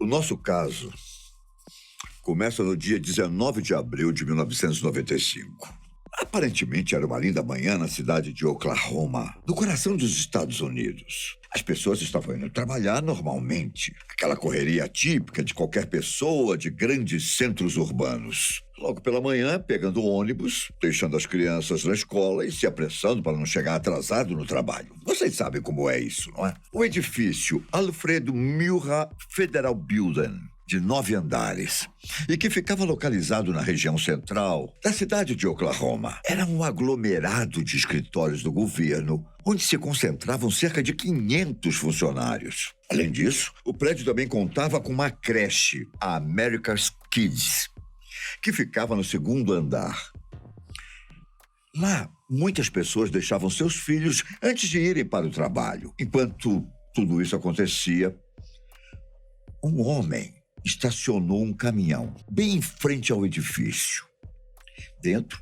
O nosso caso começa no dia 19 de abril de 1995. Aparentemente era uma linda manhã na cidade de Oklahoma, no coração dos Estados Unidos. As pessoas estavam indo trabalhar normalmente, aquela correria típica de qualquer pessoa de grandes centros urbanos. Logo pela manhã, pegando o ônibus, deixando as crianças na escola e se apressando para não chegar atrasado no trabalho. Vocês sabem como é isso, não é? O edifício Alfred Murrah Federal Building, de 9 andares, e que ficava localizado na região central da cidade de Oklahoma. Era um aglomerado de escritórios do governo, onde se concentravam cerca de 500 funcionários. Além disso, o prédio também contava com uma creche, a America's Kids, que ficava no 2º andar. Lá, muitas pessoas deixavam seus filhos antes de irem para o trabalho. Enquanto tudo isso acontecia, um homem estacionou um caminhão bem em frente ao edifício. Dentro,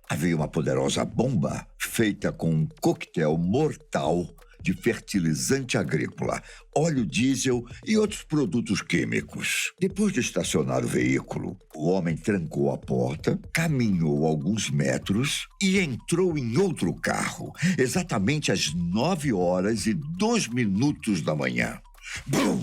havia uma poderosa bomba feita com um coquetel mortal de fertilizante agrícola, óleo diesel e outros produtos químicos. Depois de estacionar o veículo, o homem trancou a porta, caminhou alguns metros e entrou em outro carro, exatamente às 9h02 da manhã. Bum!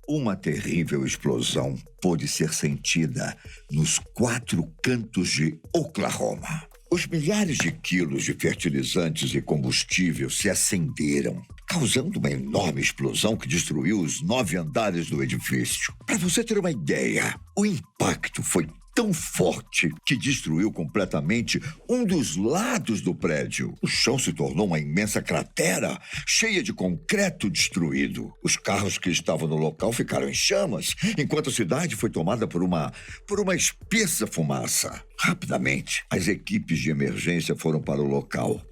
Uma terrível explosão pôde ser sentida nos 4 cantos de Oklahoma. Os milhares de quilos de fertilizantes e combustível se acenderam, causando uma enorme explosão que destruiu os 9 andares do edifício. Para você ter uma ideia, o impacto foi tão forte que destruiu completamente um dos lados do prédio. O chão se tornou uma imensa cratera, cheia de concreto destruído. Os carros que estavam no local ficaram em chamas, enquanto a cidade foi tomada por uma espessa fumaça. Rapidamente, as equipes de emergência foram para o local.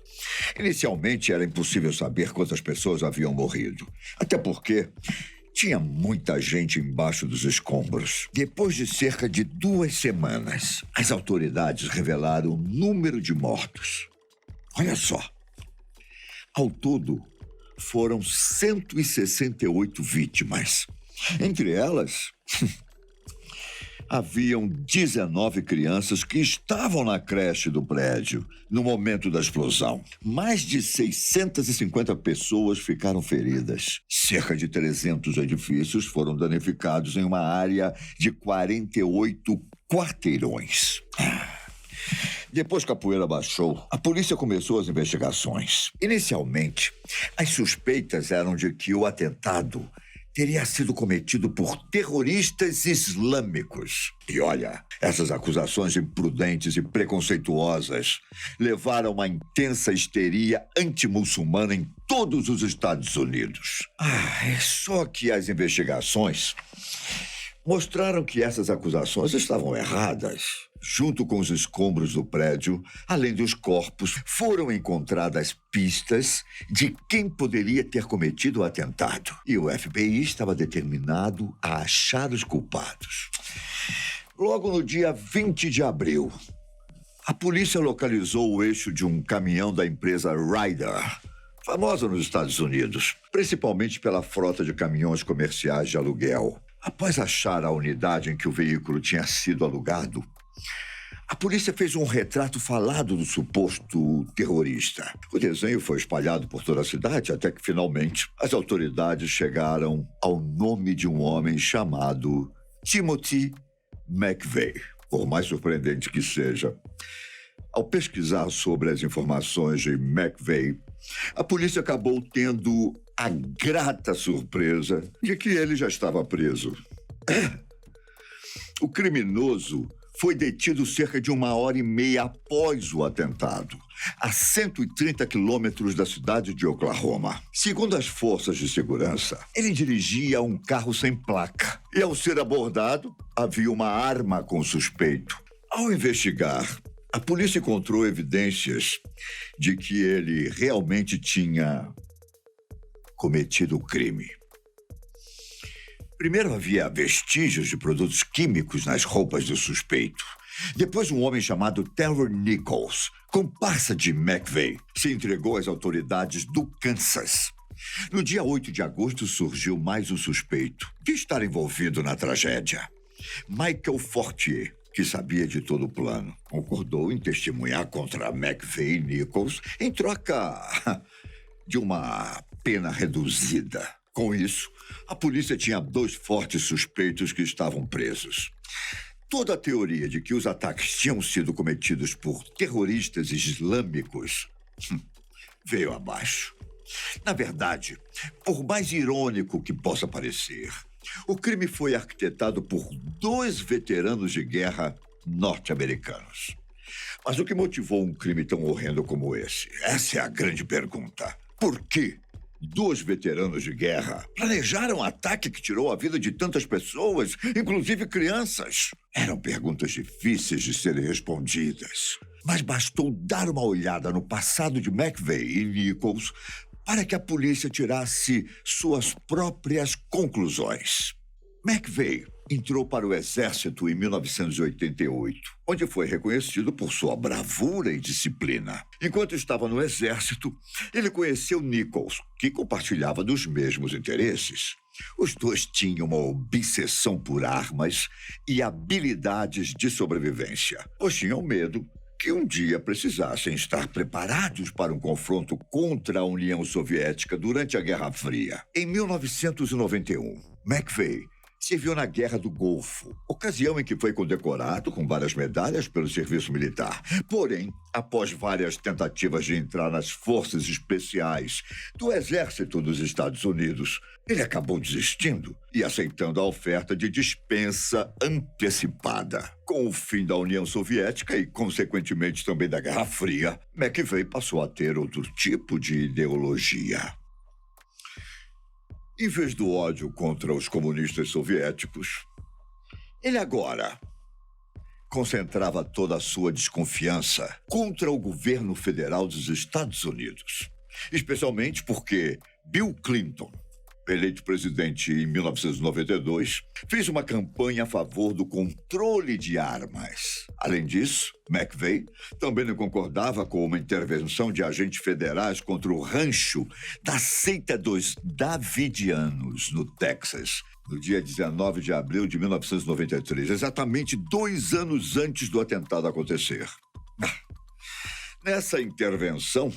Inicialmente, era impossível saber quantas pessoas haviam morrido, até porque tinha muita gente embaixo dos escombros. Depois de cerca de 2 semanas, as autoridades revelaram o número de mortos. Olha só. Ao todo, foram 168 vítimas. Entre elas, haviam 19 crianças que estavam na creche do prédio no momento da explosão. Mais de 650 pessoas ficaram feridas. Cerca de 300 edifícios foram danificados em uma área de 48 quarteirões. Depois que a poeira baixou, a polícia começou as investigações. Inicialmente, as suspeitas eram de que o atentado teria sido cometido por terroristas islâmicos. E olha, essas acusações imprudentes e preconceituosas levaram a uma intensa histeria antimuçulmana em todos os Estados Unidos. É só que as investigações mostraram que essas acusações estavam erradas. Junto com os escombros do prédio, além dos corpos, foram encontradas pistas de quem poderia ter cometido o atentado. E o FBI estava determinado a achar os culpados. Logo no dia 20 de abril, a polícia localizou o eixo de um caminhão da empresa Ryder, famosa nos Estados Unidos, principalmente pela frota de caminhões comerciais de aluguel. Após achar a unidade em que o veículo tinha sido alugado, a polícia fez um retrato falado do suposto terrorista. O desenho foi espalhado por toda a cidade até que, finalmente, as autoridades chegaram ao nome de um homem chamado Timothy McVeigh. Por mais surpreendente que seja, ao pesquisar sobre as informações de McVeigh, a polícia acabou tendo a grata surpresa de que ele já estava preso. O criminoso foi detido cerca de 1h30 após o atentado, a 130 quilômetros da cidade de Oklahoma. Segundo as forças de segurança, ele dirigia um carro sem placa e, ao ser abordado, havia uma arma com o suspeito. Ao investigar, a polícia encontrou evidências de que ele realmente tinha cometido o crime. Primeiro havia vestígios de produtos químicos nas roupas do suspeito. Depois, um homem chamado Terry Nichols, comparsa de McVeigh, se entregou às autoridades do Kansas. No dia 8 de agosto surgiu mais um suspeito de estar envolvido na tragédia. Michael Fortier, que sabia de todo o plano, concordou em testemunhar contra McVeigh e Nichols em troca de uma pena reduzida. Com isso, a polícia tinha 2 fortes suspeitos que estavam presos. Toda a teoria de que os ataques tinham sido cometidos por terroristas islâmicos veio abaixo. Na verdade, por mais irônico que possa parecer, o crime foi arquitetado por 2 veteranos de guerra norte-americanos. Mas o que motivou um crime tão horrendo como esse? Essa é a grande pergunta. Por que 2 veteranos de guerra planejaram um ataque que tirou a vida de tantas pessoas, inclusive crianças? Eram perguntas difíceis de serem respondidas. Mas bastou dar uma olhada no passado de McVeigh e Nichols para que a polícia tirasse suas próprias conclusões. McVeigh entrou para o exército em 1988, onde foi reconhecido por sua bravura e disciplina. Enquanto estava no exército, ele conheceu Nichols, que compartilhava dos mesmos interesses. Os 2 tinham uma obsessão por armas e habilidades de sobrevivência, pois tinham medo que um dia precisassem estar preparados para um confronto contra a União Soviética durante a Guerra Fria. Em 1991, McVeigh serviu na Guerra do Golfo, ocasião em que foi condecorado com várias medalhas pelo serviço militar. Porém, após várias tentativas de entrar nas forças especiais do Exército dos Estados Unidos, ele acabou desistindo e aceitando a oferta de dispensa antecipada. Com o fim da União Soviética e, consequentemente, também da Guerra Fria, McVeigh passou a ter outro tipo de ideologia. Em vez do ódio contra os comunistas soviéticos, ele agora concentrava toda a sua desconfiança contra o governo federal dos Estados Unidos. Especialmente porque Bill Clinton, eleito presidente em 1992, fez uma campanha a favor do controle de armas. Além disso, McVeigh também não concordava com uma intervenção de agentes federais contra o rancho da seita dos Davidianos, no Texas, no dia 19 de abril de 1993, exatamente 2 anos antes do atentado acontecer. Nessa intervenção,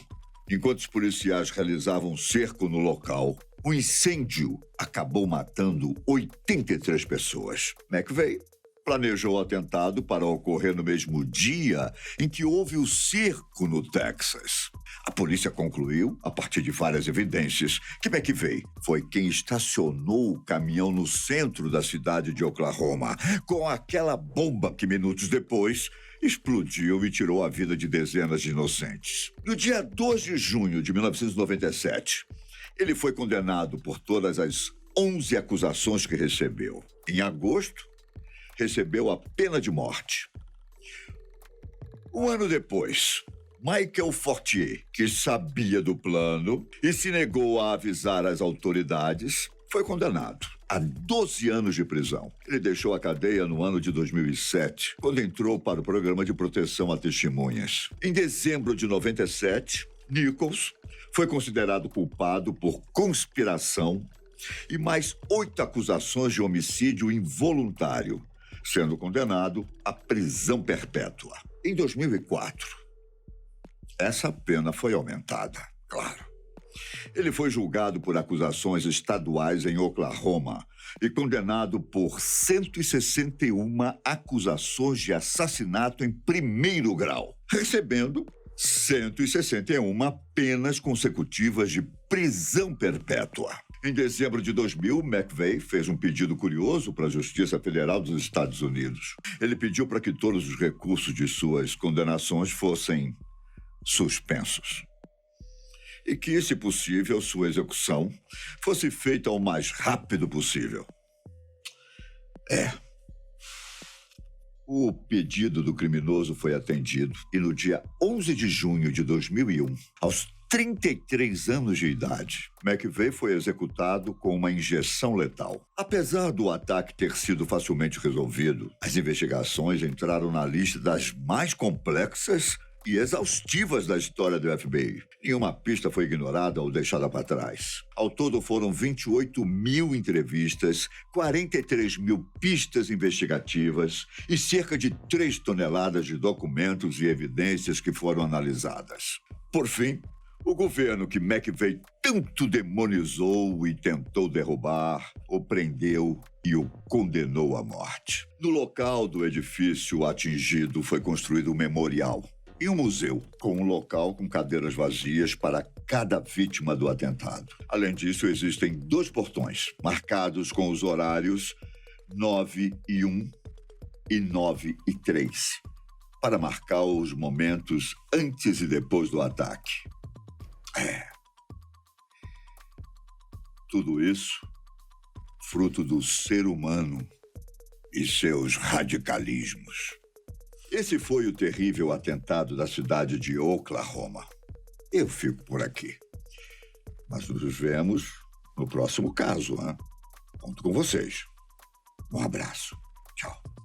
enquanto os policiais realizavam um cerco no local, o incêndio acabou matando 83 pessoas. McVeigh planejou o atentado para ocorrer no mesmo dia em que houve o cerco no Texas. A polícia concluiu, a partir de várias evidências, que McVeigh foi quem estacionou o caminhão no centro da cidade de Oklahoma, com aquela bomba que minutos depois explodiu e tirou a vida de dezenas de inocentes. No dia 2 de junho de 1997, ele foi condenado por todas as 11 acusações que recebeu. Em agosto, recebeu a pena de morte. Um ano depois, Michael Fortier, que sabia do plano e se negou a avisar as autoridades, foi condenado a 12 anos de prisão. Ele deixou a cadeia no ano de 2007, quando entrou para o programa de proteção a testemunhas. Em dezembro de 97, Nichols foi considerado culpado por conspiração e mais 8 acusações de homicídio involuntário, sendo condenado à prisão perpétua. Em 2004, essa pena foi aumentada, claro. Ele foi julgado por acusações estaduais em Oklahoma e condenado por 161 acusações de assassinato em primeiro grau, recebendo 161 penas consecutivas de prisão perpétua. Em dezembro de 2000, McVeigh fez um pedido curioso para a Justiça Federal dos Estados Unidos. Ele pediu para que todos os recursos de suas condenações fossem suspensos e que, se possível, sua execução fosse feita o mais rápido possível. O pedido do criminoso foi atendido e no dia 11 de junho de 2001, aos 33 anos de idade, McVeigh foi executado com uma injeção letal. Apesar do ataque ter sido facilmente resolvido, as investigações entraram na lista das mais complexas e exaustivas da história do FBI. Nenhuma pista foi ignorada ou deixada para trás. Ao todo foram 28 mil entrevistas, 43 mil pistas investigativas e cerca de 3 toneladas de documentos e evidências que foram analisadas. Por fim, o governo que McVeigh tanto demonizou e tentou derrubar, o prendeu e o condenou à morte. No local do edifício atingido foi construído um memorial e um museu, com um local com cadeiras vazias para cada vítima do atentado. Além disso, existem 2 portões marcados com os horários 9:01 e 9:03, para marcar os momentos antes e depois do ataque. Tudo isso fruto do ser humano e seus radicalismos. Esse foi o terrível atentado da cidade de Oklahoma. Eu fico por aqui. Mas nos vemos no próximo caso, hein? Conto com vocês. Um abraço. Tchau.